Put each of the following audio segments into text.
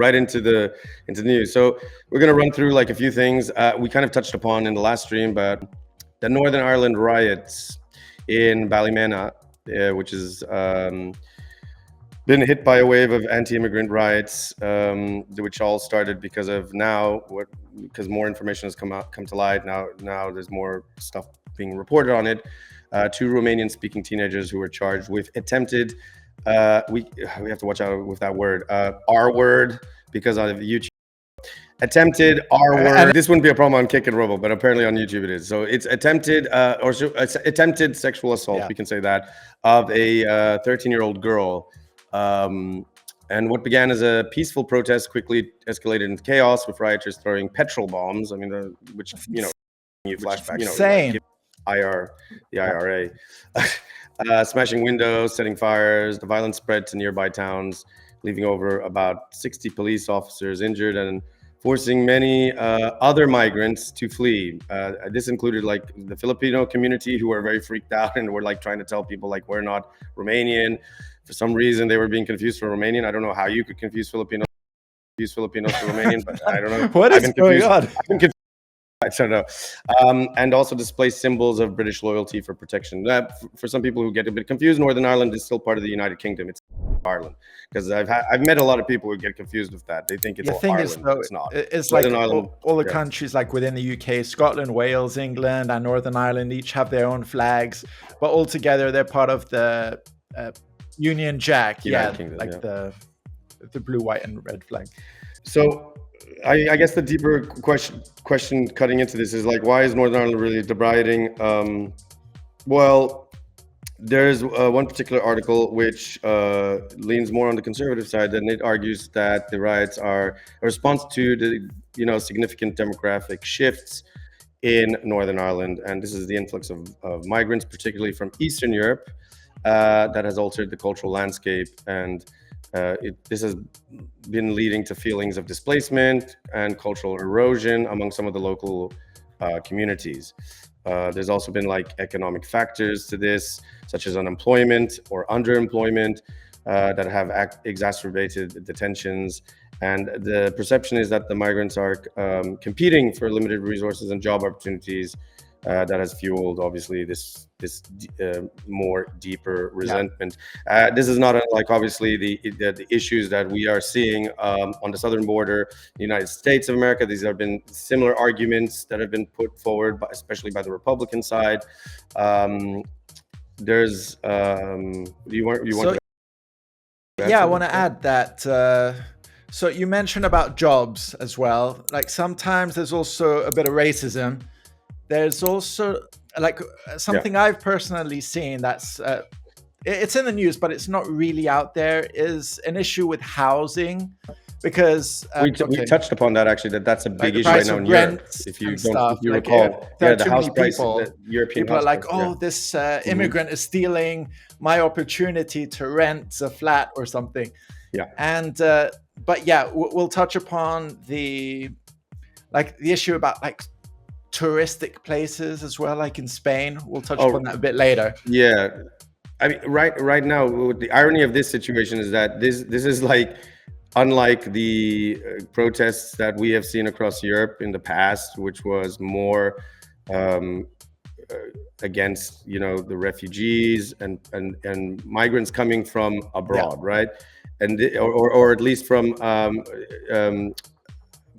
right into the news. So we're going to run through like a few things we kind of touched upon in the last stream, but the Northern Ireland riots in Ballymena, which is been hit by a wave of anti-immigrant riots, which all started because more information has come to light. Now there's more stuff being reported on it. Two Romanian-speaking teenagers who were charged with attempted. We have to watch out with that word. R word, because on YouTube. Attempted R word. This wouldn't be a problem on Kick and Robo, but apparently on YouTube it is. So it's attempted attempted sexual assault. Yeah. We can say that, of a 13-year-old girl. And what began as a peaceful protest quickly escalated into chaos, with rioters throwing petrol bombs. I mean, which flashback. Insane. The IRA, smashing windows, setting fires. The violence spread to nearby towns, leaving over about 60 police officers injured and forcing many other migrants to flee. This included like the Filipino community, who were very freaked out and were like trying to tell people like, we're not Romanian. For some reason, they were being confused for Romanian. I don't know how you could confuse Filipinos to Romanian, but I don't know. What is going on? I don't know. And also displaced symbols of British loyalty for protection. For some people who get a bit confused, Northern Ireland is still part of the United Kingdom. It's Ireland, because I've met a lot of people who get confused with that. They think it's all Ireland, but it's not. It's like all the countries like within the UK, Scotland, Wales, England, and Northern Ireland each have their own flags, but all together they're part of the Union Jack, Kingdom, like the blue, white, and red flag. So, I guess the deeper question cutting into this is like, why is Northern Ireland really rioting? Well, there's one particular article which leans more on the conservative side, and it argues that the riots are a response to the significant demographic shifts in Northern Ireland, and this is the influx of migrants, particularly from Eastern Europe. That has altered the cultural landscape, and this has been leading to feelings of displacement and cultural erosion among some of the local communities. There's also been like economic factors to this, such as unemployment or underemployment, that have exacerbated the tensions. And the perception is that the migrants are competing for limited resources and job opportunities. That has fueled, obviously, this more deeper resentment. This is not unlike, obviously, the issues that we are seeing on the southern border, the United States of America. These have been similar arguments that have been put forward, especially by the Republican side. There's, you want to? Yeah, I want to add that. So you mentioned about jobs as well. Like sometimes there's also a bit of racism. There's also like something I've personally seen that's it's in the news, but it's not really out there, is an issue with housing, because we touched upon that actually. That's a big issue right now in Europe. If you recall, the house price, the European people are like, this immigrant is stealing my opportunity to rent a flat or something. Yeah, and but yeah, we'll touch upon the issue about like touristic places as well, like in Spain. We'll touch upon that a bit later. Yeah, I mean, right now, the irony of this situation is that this is like, unlike the protests that we have seen across Europe in the past, which was more against the refugees and migrants coming from abroad, right? And or at least from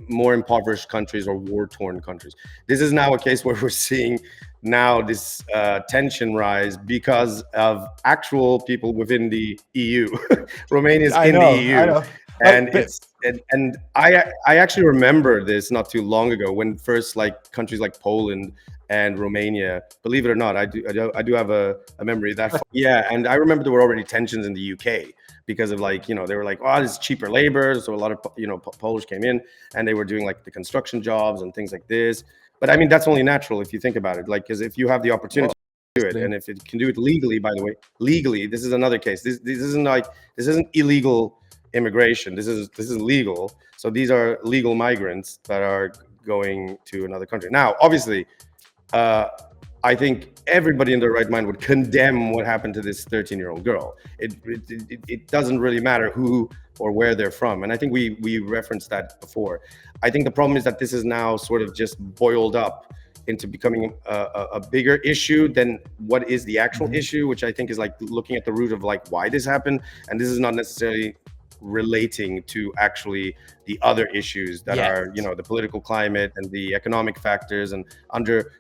more impoverished countries or war-torn countries. This is now a case where we're seeing now this tension rise because of actual people within the EU. Romania is in the EU. And I actually remember this not too long ago, when first like countries like Poland and Romania, believe it or not, I do have a memory of that. Yeah, and I remember there were already tensions in the UK because of like, they were like, oh, this is cheaper labor. So a lot of, Polish came in and they were doing like the construction jobs and things like this. But I mean, that's only natural if you think about it, like, because if you have the opportunity to do it, and if it can do it legally, by the way, legally, this is another case. This isn't illegal immigration. This is legal. So these are legal migrants that are going to another country. Now, obviously, I think everybody in their right mind would condemn what happened to this 13-year-old girl. It doesn't really matter who or where they're from. And I think we referenced that before. I think the problem is that this is now sort of just boiled up into becoming a bigger issue than what is the actual issue, which I think is like looking at the root of like why this happened. And this is not necessarily relating to actually the other issues that are, you know, the political climate and the economic factors and under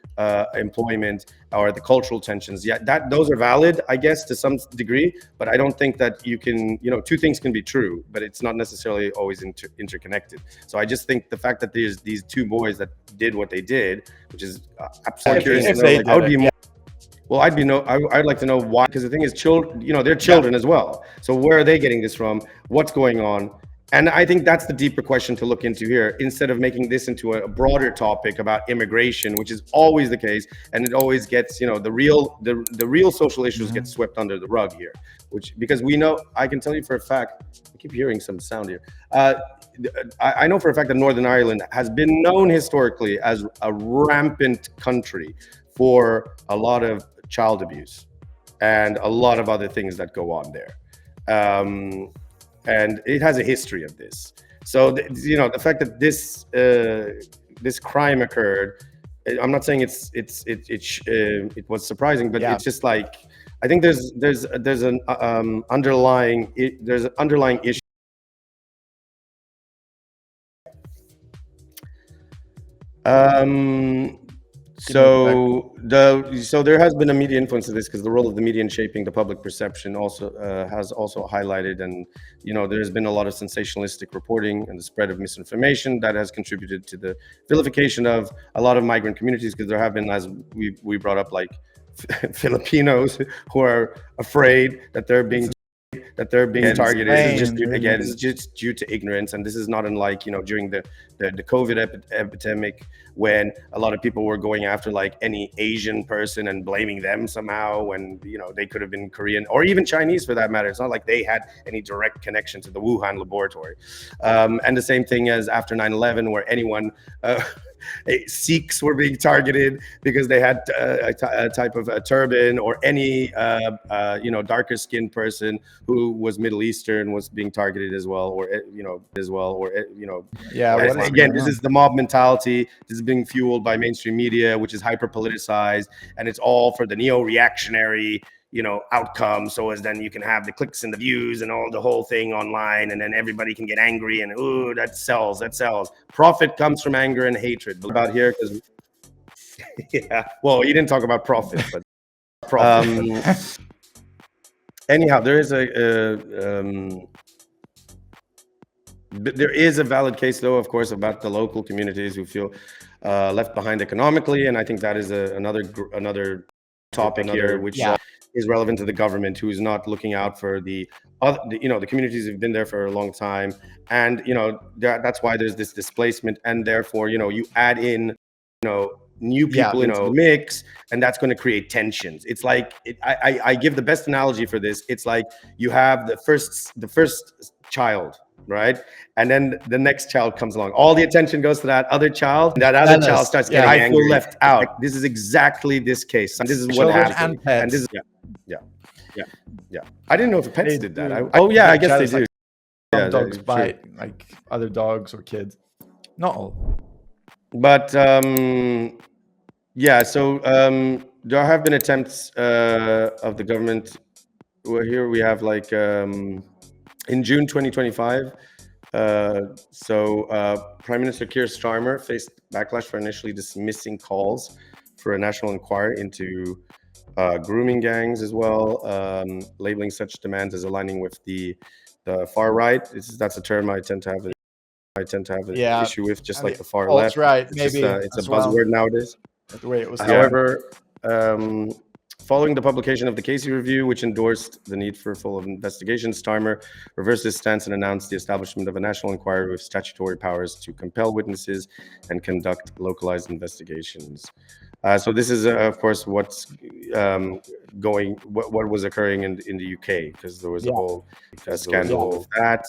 employment or the cultural tensions. Yeah, those are valid, I guess, to some degree, but I don't think that you can, you know, two things can be true, but it's not necessarily always interconnected. So I just think the fact that there's these two boys that did what they did, which is absolutely curious to know, like, I would be more. Well, I'd like to know why, because the thing is, children, you know, they're children as well. So where are they getting this from? What's going on? And I think that's the deeper question to look into here, instead of making this into a broader topic about immigration, which is always the case, and it always gets, you know, the real social issues get swept under the rug here. Because we know, I can tell you for a fact, I keep hearing some sound here. I know for a fact that Northern Ireland has been known historically as a rampant country for a lot of child abuse and a lot of other things that go on there. And it has a history of this. So, you know, the fact that this crime occurred, I'm not saying it was surprising, but it's just like, I think there's an underlying issue. So there has been a media influence of this, because the role of the media in shaping the public perception also has also highlighted, and you know, there's been a lot of sensationalistic reporting and the spread of misinformation that has contributed to the vilification of a lot of migrant communities, because there have been, as we brought up, like Filipinos who are afraid that they're being targeted. It's just due to ignorance, and this is not unlike, you know, during the COVID epidemic, when a lot of people were going after like any Asian person and blaming them somehow, when, you know, they could have been Korean or even Chinese for that matter. It's not like they had any direct connection to the Wuhan laboratory. And the same thing as after 9/11, where anyone Sikhs were being targeted because they had a type of a turban, or any you know, darker skinned person who was Middle Eastern was being targeted as well, or again, this is the mob mentality. This is being fueled by mainstream media, which is hyper politicized, and it's all for the neo-reactionary, you know, outcome, so as then you can have the clicks and the views and all the whole thing online, and then everybody can get angry, and ooh, that sells. Profit comes from anger and hatred. About here, because yeah, well, you didn't talk about profit, but anyhow, there is a valid case, though, of course, about the local communities who feel left behind economically, and I think that is another topic here, which is relevant to the government, who is not looking out for the communities who've been there for a long time, and you know, that's why there's this displacement, and therefore, you know, you add in, you know, new people into the mix, and that's going to create tensions. It's like, I give the best analogy for this. It's like you have the first child, right? And then the next child comes along. All the attention goes to that other child. And that other child starts getting angry. I feel left out. This is exactly this case. And this is what happened. And this is yeah. I didn't know if pets did that. I guess they do. Some dogs bite like other dogs or kids. Not all. But yeah, so there have been attempts of the government. Well, here we have like in June 2025, Prime Minister Keir Starmer faced backlash for initially dismissing calls for a national inquiry into grooming gangs as well, labeling such demands as aligning with the far right. That's a term I tend to have an issue with, just like the far left. Right, maybe it's a buzzword nowadays. The way it was. However, following the publication of the Casey Review, which endorsed the need for full investigation, Starmer reversed his stance and announced the establishment of a national inquiry with statutory powers to compel witnesses and conduct localized investigations. So this is, of course, what's what was occurring in the UK, because there was a whole scandal with that.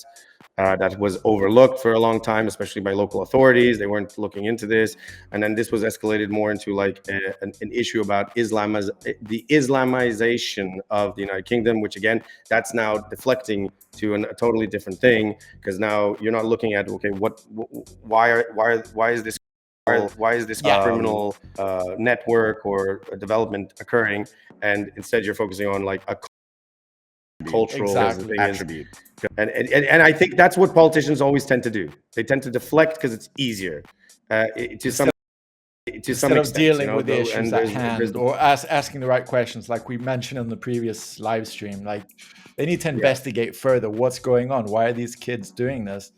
that was overlooked for a long time, especially by local authorities. They weren't looking into this, and then this was escalated more into like an issue about the Islamization of the United Kingdom, which again, that's now deflecting to a totally different thing, because now you're not looking at, okay, why is this criminal network or a development occurring, and instead you're focusing on like a cultural attribute. And I think that's what politicians always tend to do. They tend to deflect because it's easier to some extent, dealing with the issues at hand, or asking the right questions, like we mentioned in the previous live stream. Like, they need to investigate further what's going on. Why are these kids doing this?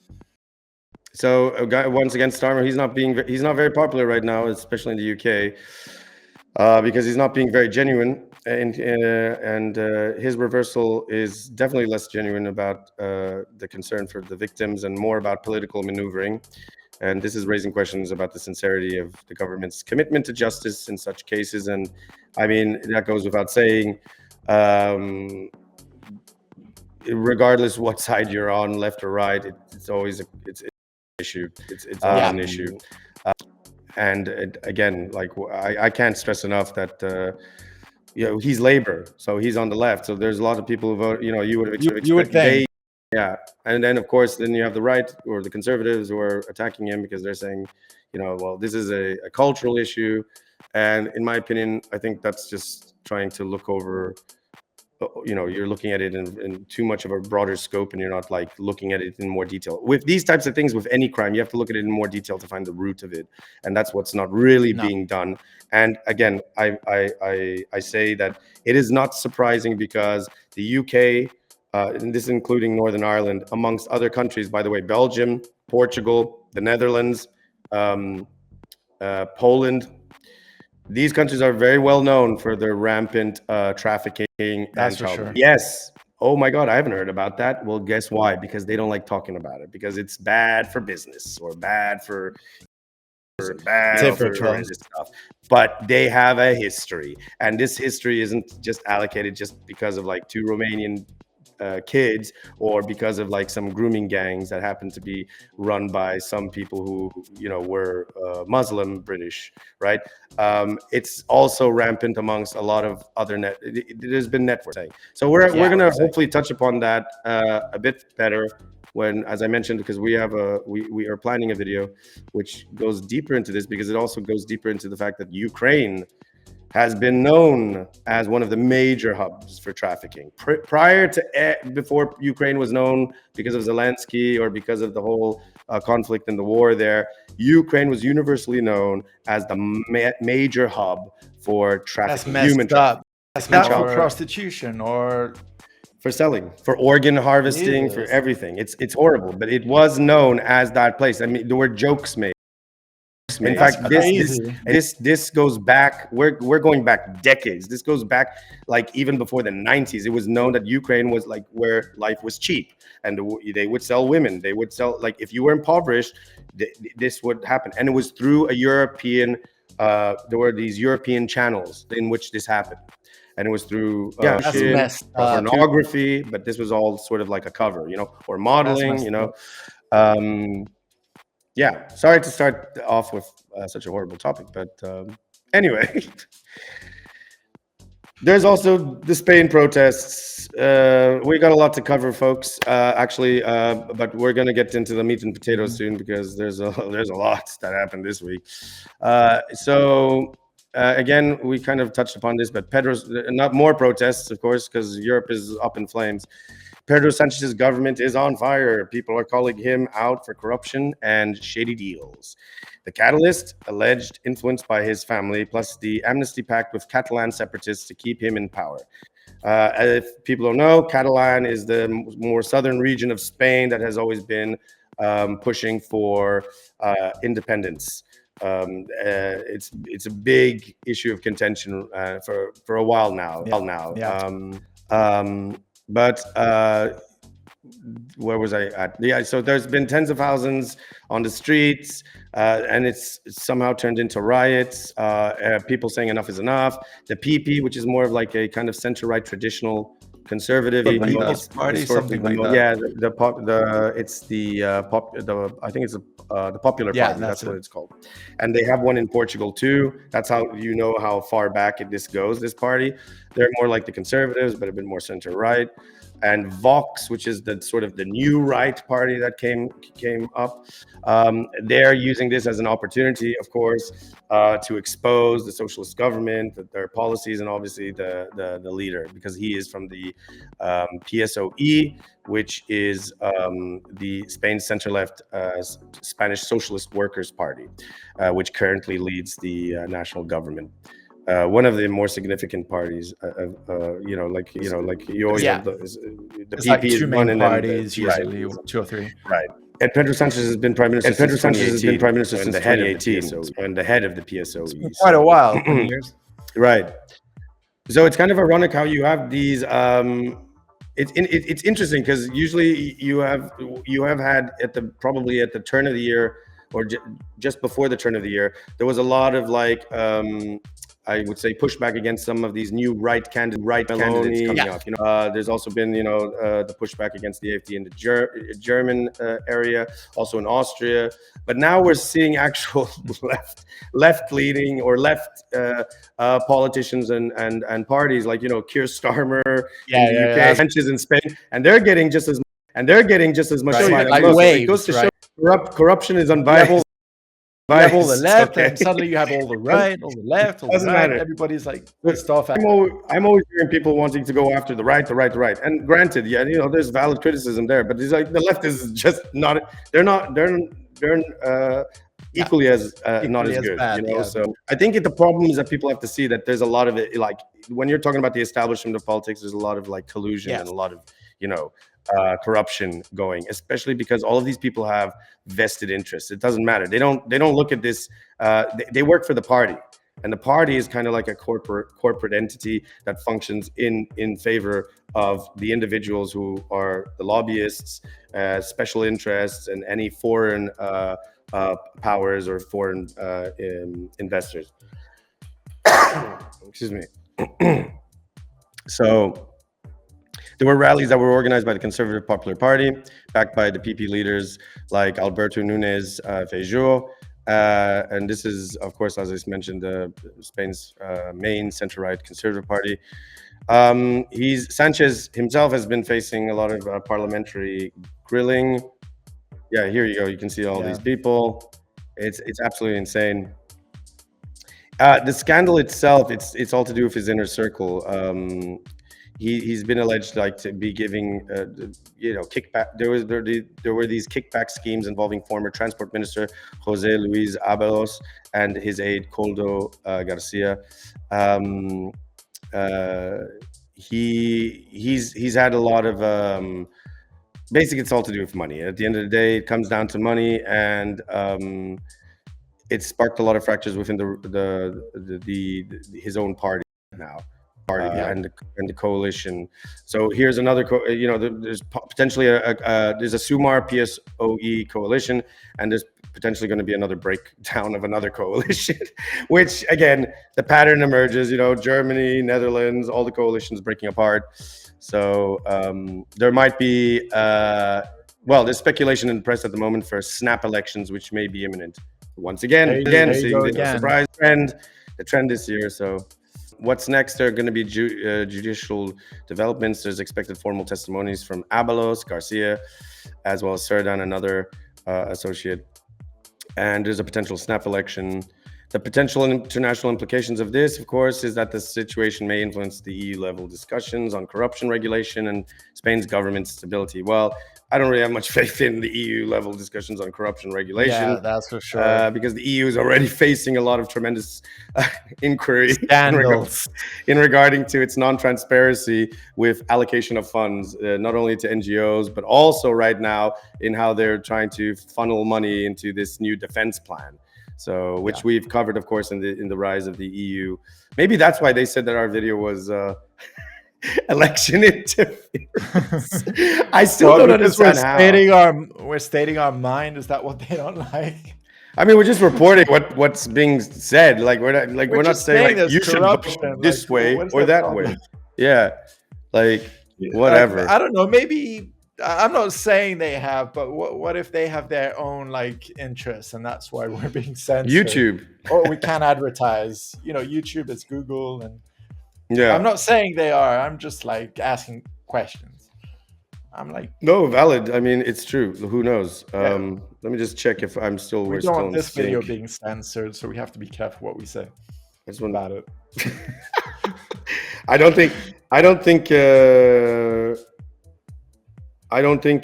So once again, Starmer, he's not very popular right now, especially in the UK, because he's not being very genuine, and his reversal is definitely less genuine about the concern for the victims and more about political maneuvering. And this is raising questions about the sincerity of the government's commitment to justice in such cases. And I mean, that goes without saying. Regardless what side you're on, left or right, it's always an issue. It's an issue. And again, like I can't stress enough that he's Labour, so he's on the left. So there's a lot of people who vote. You would have expected and then of course then you have the right or the Conservatives who are attacking him because they're saying, well, this is a cultural issue. And in my opinion, I think that's just trying to look over. You're looking at it in too much of a broader scope, and you're not like looking at it in more detail. With these types of things, with any crime, you have to look at it in more detail to find the root of it, and that's what's not really being done. And again, I say that it is not surprising because the UK, and this including Northern Ireland, amongst other countries, by the way, Belgium, Portugal, the Netherlands, Poland. These countries are very well known for their rampant trafficking and child. Yes. Oh my God, I haven't heard about that. Well, guess why? Because they don't like talking about it, because it's bad for business or bad for this stuff. But they have a history, and this history isn't just allocated just because of like two Romanian kids, or because of like some grooming gangs that happen to be run by some people who were Muslim British, right? It's also rampant amongst a lot of other there's been networks. So we're gonna hopefully touch upon that a bit better when, as I mentioned, because we are planning a video which goes deeper into this, because it also goes deeper into the fact that Ukraine has been known as one of the major hubs for trafficking. Before Ukraine was known because of Zelensky or because of the whole conflict and the war there, Ukraine was universally known as the major hub for trafficking, human trafficking. For prostitution or for selling, for organ harvesting, for everything. It's horrible, but it was known as that place. I mean, there were jokes made. In fact, this goes back. We're going back decades. This goes back like even before the 90s. It was known that Ukraine was like where life was cheap, and they would sell women. They would sell, like, if you were impoverished, this would happen. And it was through a European. There were these European channels in which this happened, and it was through pornography. But this was all sort of like a cover, or modeling, Yeah, sorry to start off with such a horrible topic, but anyway, there's also the Spain protests. We got a lot to cover, folks, actually, but we're going to get into the meat and potatoes soon, because there's a lot that happened this week. Again, we kind of touched upon this, but not more protests, of course, because Europe is up in flames. Pedro Sanchez's government is on fire. People are calling him out for corruption and shady deals. The catalyst, alleged influence by his family, plus the amnesty pact with Catalan separatists to keep him in power. If people don't know, Catalan is the more southern region of Spain that has always been pushing for independence. It's a big issue of contention for a while now. But where was I at? Yeah, so there's been tens of thousands on the streets, and it's somehow turned into riots. People saying enough is enough. The PP, which is more of like a kind of center-right traditional conservative. The People's Party, something like that. Yeah, I think it's the Popular Party. That's what it's called. And they have one in Portugal too. That's how you know how far back this goes. This party, they're more like the conservatives, but a bit more center right. And Vox, which is the sort of the new right party that came up, they're using this as an opportunity, of course, to expose the socialist government, their policies, and obviously the leader, because he is from the PSOE, which is the Spain's center-left Spanish Socialist Workers' Party, which currently leads the national government. One of the more significant parties, you always have the it's PP like is two one, main and parties, then usually 2 or 3. Right. And Pedro Sánchez has been prime minister. Since 2018, and the head of the PSOE. Quite a while, years. Right. So it's kind of ironic how you have these. It's interesting because usually you have had probably at the turn of the year or just before the turn of the year, there was a lot of I would say pushback against some of these new candidates coming up. There's also been the pushback against the AfD in the German area, also in Austria. But now we're seeing actual left-leaning or left politicians and parties like Keir Starmer in the UK, Sanchez in Spain, and they're getting just as much. Like waves, it goes to show corruption is unbiased. You have all the left, and suddenly you have all the right, all the left, all the right. Everybody's like pissed off. I'm always hearing people wanting to go after the right. And granted, there's valid criticism there, but it's like the left is just not. They're equally as not as good. Bad, So I think the problem is that people have to see that there's a lot of it. Like when you're talking about the establishment of politics, there's a lot of collusion and a lot of corruption going, especially because all of these people have vested interests. It doesn't matter. They don't look at this. They work for the party, and the party is kind of like a corporate entity that functions in favor of the individuals who are the lobbyists, special interests, and any foreign powers or foreign investors. Excuse me. So there were rallies that were organized by the Conservative Popular Party, backed by the PP leaders like Alberto Núñez Feijóo. And this is, of course, as I mentioned, Spain's main center-right Conservative Party. Sanchez himself has been facing a lot of parliamentary grilling. Yeah, here you go. You can see all these people. It's absolutely insane. The scandal itself, it's all to do with his inner circle. He's been alleged to be giving kickback. There were these kickback schemes involving former Transport Minister José Luis Ábalos and his aide Koldo Garcia. He's had a lot of basically it's all to do with money. At the end of the day, it comes down to money, and it sparked a lot of fractures within his own party now. And the coalition. So here's another, there's potentially there's a Sumar PSOE coalition, and there's potentially going to be another breakdown of another coalition, which again, the pattern emerges, Germany, Netherlands, all the coalitions breaking apart. So there might be, there's speculation in the press at the moment for snap elections, which may be imminent. Once again, seeing the surprise trend, the trend this year. So what's next? There are going to be judicial developments. There's expected formal testimonies from Ábalos, Garcia, as well as Serdan, another associate. And there's a potential snap election. The potential international implications of this, of course, is that the situation may influence the EU-level discussions on corruption regulation and Spain's government stability. Well, I don't really have much faith in the EU-level discussions on corruption regulation. Yeah, that's for sure. Because the EU is already facing a lot of tremendous inquiry in regarding to its non-transparency with allocation of funds, not only to NGOs, but also right now in how they're trying to funnel money into this new defense plan. So, which we've covered, of course, in the rise of the EU. Maybe that's why they said that our video was election interference. I still don't understand how. We're stating our mind. Is that what they don't like? I mean, we're just reporting what's being said. We're not saying you should vote this way or that way. Yeah, whatever. I don't know. Maybe I'm not saying they have, but what if they have their own like interests, and that's why we're being censored? YouTube. Or we can't advertise. YouTube is Google, and Yeah. I'm not saying they are. I'm just like asking questions. I'm like, no, valid. I mean, it's true. Who knows? Yeah. Let me just check if I'm still. We We're don't still want in this video sync. being censored, so we have to be careful what we say I just want about it. I don't think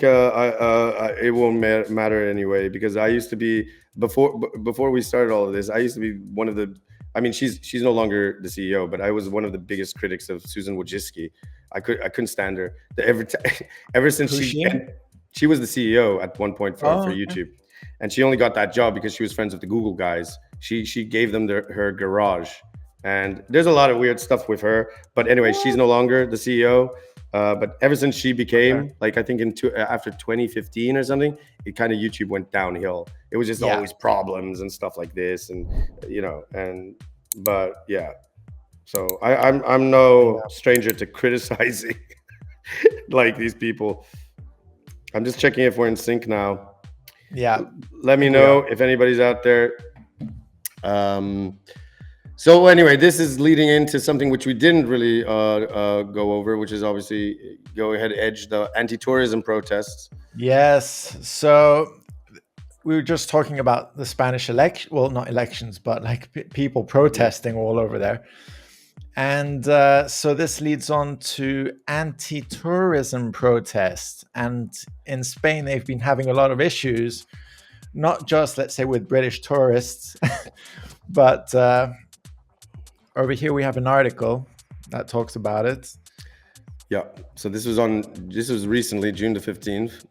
it won't matter anyway, because I used to be before we started all of this. I used to be one of the. I mean, she's no longer the CEO, but I was one of the biggest critics of Susan Wojcicki. I couldn't stand her. Ever since she was the CEO at one point for YouTube, and she only got that job because she was friends with the Google guys. She gave them her garage. And there's a lot of weird stuff with her. But anyway, she's no longer the CEO. But ever since she became, like, I think after 2015 or something, it kind of YouTube went downhill. It was just always problems and stuff like this. And, but yeah. So I'm no stranger to criticizing like these people. I'm just checking if we're in sync now. Yeah. Let me know if anybody's out there. So anyway, this is leading into something which we didn't really go over, which is obviously go ahead edge the anti-tourism protests. Yes. So we were just talking about the Spanish election. Well, not elections, but like people protesting all over there. And so this leads on to anti-tourism protests. And in Spain, they've been having a lot of issues, not just, let's say, with British tourists, but over here we have an article that talks about it. Yeah. So this was recently, June the 15th.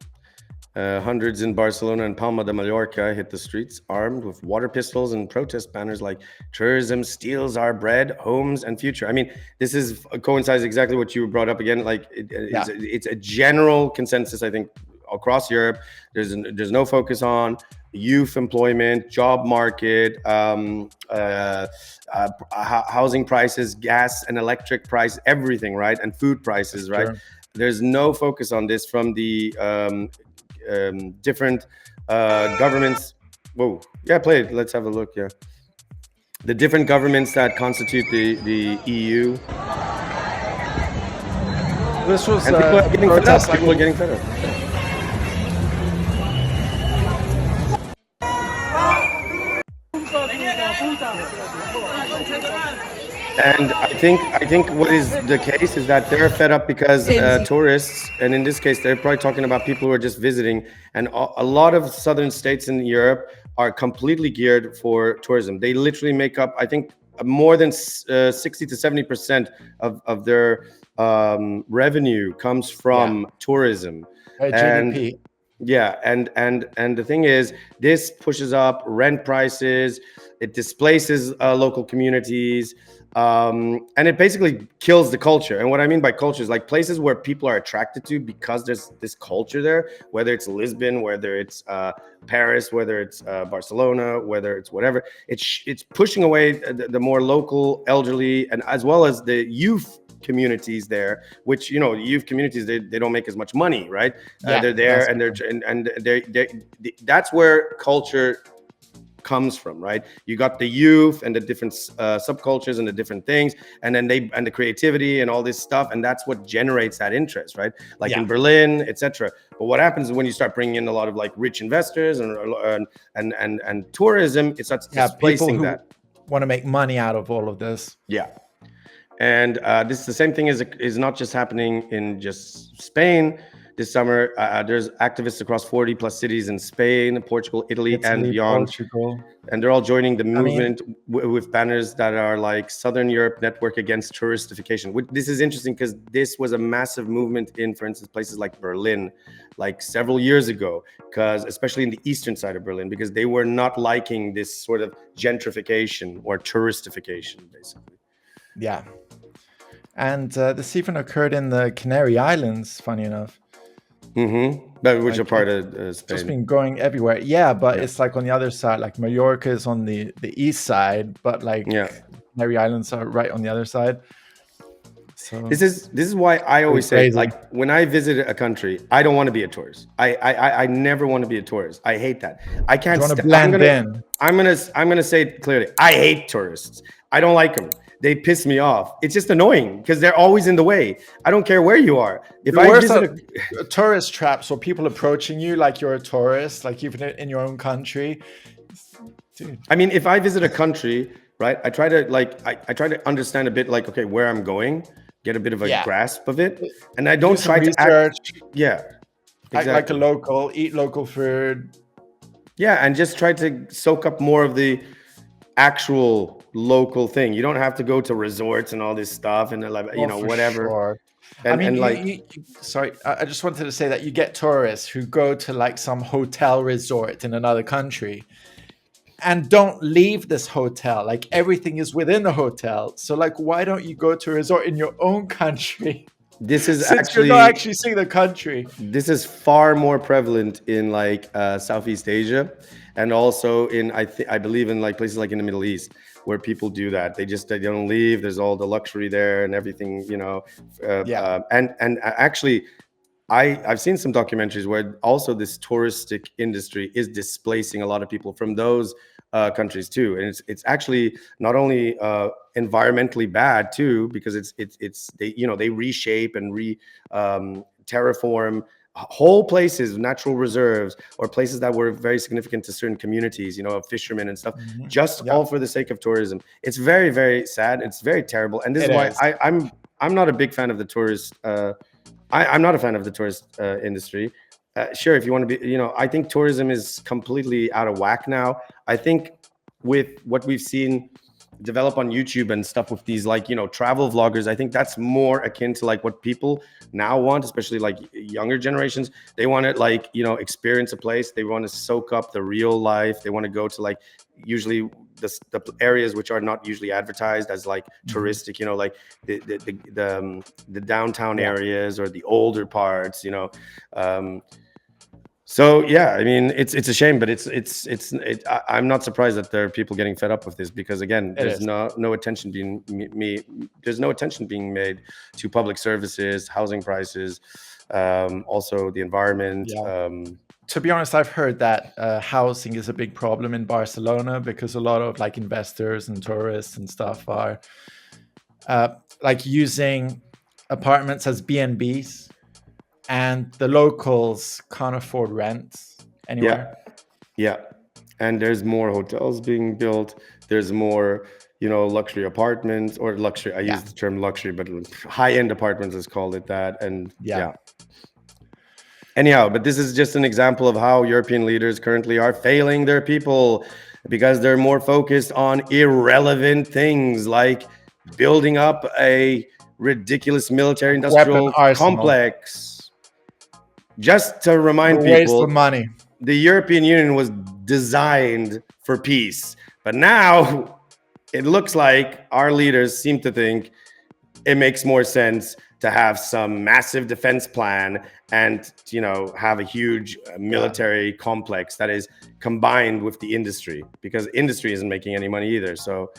Hundreds in Barcelona and Palma de Mallorca hit the streets armed with water pistols and protest banners like "Tourism steals our bread, homes, and future." I mean, this coincides exactly what you brought up again. Like it's a general consensus, I think, across Europe. There's no focus on youth employment, job market, housing prices, gas and electric price, everything, right? And food prices, right? Sure. There's no focus on this from the different governments. Whoa, yeah, play it. Let's have a look. Yeah, the different governments that constitute the EU. This was and people are getting fed up. People are getting fed up. And I think what is the case is that they're fed up because tourists, and in this case, they're probably talking about people who are just visiting. And a lot of southern states in Europe are completely geared for tourism. They literally make up, I think, more than 60 to 70% of their revenue comes from tourism. GDP. Yeah, and the thing is, this pushes up rent prices. It displaces local communities. And it basically kills the culture. And what I mean by culture is like places where people are attracted to because there's this culture there, whether it's Lisbon, whether it's Paris, whether it's Barcelona, whether it's whatever. It's pushing away the more local elderly and as well as the youth communities there, which youth communities, they don't make as much money, right? They're there and that's where culture comes from, right? You got the youth and the different subcultures and the different things, and then the creativity and all this stuff, and that's what generates that interest, right? Like in Berlin, etc. But what happens when you start bringing in a lot of like rich investors and tourism, it starts displacing that. Want to make money out of all of this. Yeah. And this is the same thing is not just happening in just Spain. This summer, there's activists across 40 plus cities in Spain, Portugal, Italy, and beyond. Portugal. And they're all joining the movement with banners that are like Southern Europe Network Against Touristification. This is interesting because this was a massive movement in, for instance, places like Berlin, like several years ago, because especially in the eastern side of Berlin, because they were not liking this sort of gentrification or touristification, basically. Yeah. And this even occurred in the Canary Islands, funny enough. Which are part of Spain. It's just been going everywhere. Yeah, but it's like on the other side. Like Mallorca is on the east side, but like Canary Islands are right on the other side. So This is why I always say, crazy. like, when I visit a country, I don't want to be a tourist. I never want to be a tourist. I hate that. I can't. You want to blend in. I'm gonna say it clearly. I hate tourists. I don't like them. They piss me off. It's just annoying because they're always in the way. I don't care where you are. If The I worst visit are tourist traps or people approaching you like you're a tourist, like even in your own country. Dude. I mean, if I visit a country, right, I try to I try to understand a bit, like, okay, where I'm going, get a bit of a grasp of it, and I don't try to act. Yeah, exactly. Act like a local, eat local food. Yeah, and just try to soak up more of the actual local thing. You don't have to go to resorts and all this stuff and like whatever. Sure. And, I mean, and sorry, I just wanted to say that you get tourists who go to like some hotel resort in another country and don't leave this hotel. Like everything is within the hotel. So like, why don't you go to a resort in your own country? This is Since you're not actually seeing the country. This is far more prevalent in like Southeast Asia, and also in I believe in like places like in the Middle East where people do that. They don't leave. There's all the luxury there and everything, and actually, I've seen some documentaries where also this touristic industry is displacing a lot of people from those countries too, and it's actually not only environmentally bad too, because it's they reshape and terraform whole places, natural reserves, or places that were very significant to certain communities, of fishermen and stuff, just all for the sake of tourism. It's very, very sad. It's very terrible, and this is why I'm not a big fan of the tourist. I'm not a fan of the tourist industry. Sure, if you want to be, I think tourism is completely out of whack now. I think with what we've seen develop on YouTube and stuff with these travel vloggers, I think that's more akin to like what people now want, especially like younger generations. They want to experience a place. They want to soak up the real life. They want to go to like usually the areas which are not usually advertised as like touristic, like the downtown areas or the older parts, so yeah, I mean, it's a shame, but I'm not surprised that there are people getting fed up with this, because again, there's no attention being made to public services, housing prices, also the environment. To be honest, I've heard that housing is a big problem in Barcelona because a lot of like investors and tourists and stuff are like using apartments as B&Bs, and the locals can't afford rent anywhere. Yeah. And there's more hotels being built. There's more, luxury apartments, or luxury. I use the term luxury, but high-end apartments, let's call it that. And anyhow, but this is just an example of how European leaders currently are failing their people, because they're more focused on irrelevant things like building up a ridiculous military industrial complex. Just to remind people, waste of money. The European Union was designed for peace, but now it looks like our leaders seem to think it makes more sense to have some massive defense plan and have a huge military complex that is combined with the industry, because industry isn't making any money either. So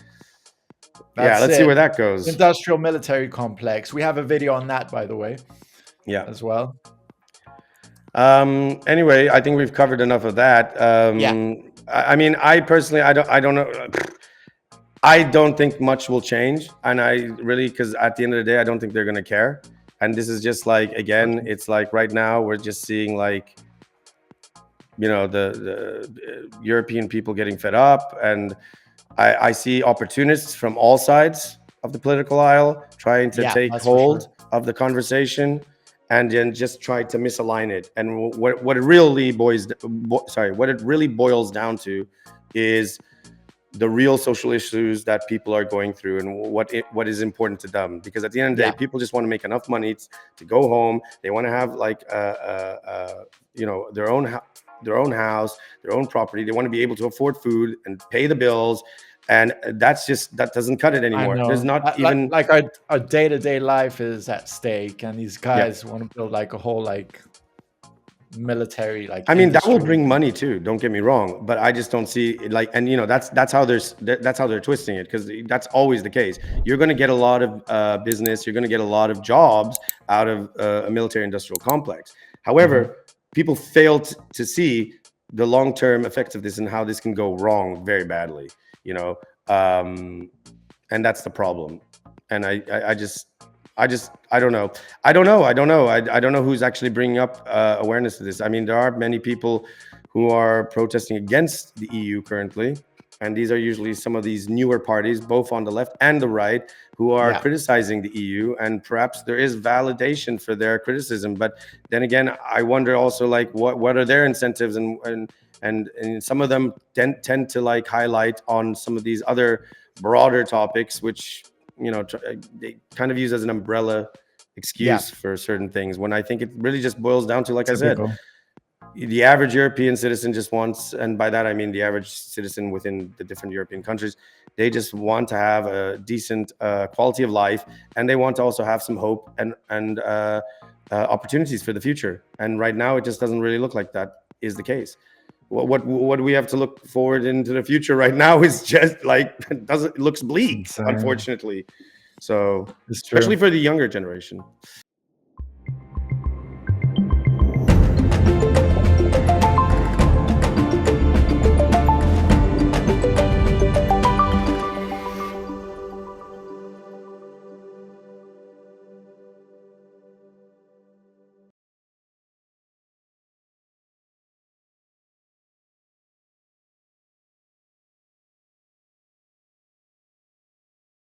let's see where that goes. Industrial military complex. We have a video on that, by the way. As well. Anyway, I think we've covered enough of that. I mean, I personally, I don't know. I don't think much will change, and because at the end of the day, I don't think they're gonna care. And this is just like, again, it's like right now we're just seeing like, the European people getting fed up, and I see opportunists from all sides of the political aisle trying to take hold of the conversation, and then just try to misalign it. And what it really boils down to is the real social issues that people are going through, and what is important to them. Because at the end of the day, people just want to make enough money to go home. They want to have like their own house, their own property. They want to be able to afford food and pay the bills. And that doesn't cut it anymore. There's not even like our day-to-day life is at stake, and these guys want to build like a whole military like I mean, that will industry. bring money too. Don't get me wrong, but I just don't see it like, and that's how they're twisting it, because that's always the case. You're going to get a lot of business. You're going to get a lot of jobs out of a military-industrial complex. However, people fail to see the long-term effects of this and how this can go wrong very badly. And that's the problem. And I don't know. I don't know who's actually bringing up awareness to this. I mean, there are many people who are protesting against the EU currently, and these are usually some of these newer parties, both on the left and the right, who are criticizing the EU, and perhaps there is validation for their criticism. But then again, I wonder also, like, what are their incentives, and some of them tend to like highlight on some of these other broader topics, which they kind of use as an umbrella excuse for certain things, when I think it really just boils down to, like I said, the average European citizen just wants, and by that I mean the average citizen within the different European countries, they just want to have a decent quality of life, and they want to also have some hope and opportunities for the future. And right now, it just doesn't really look like that is the case. What do we have to look forward into the future right now is just like it looks bleak, unfortunately. So especially for the younger generation.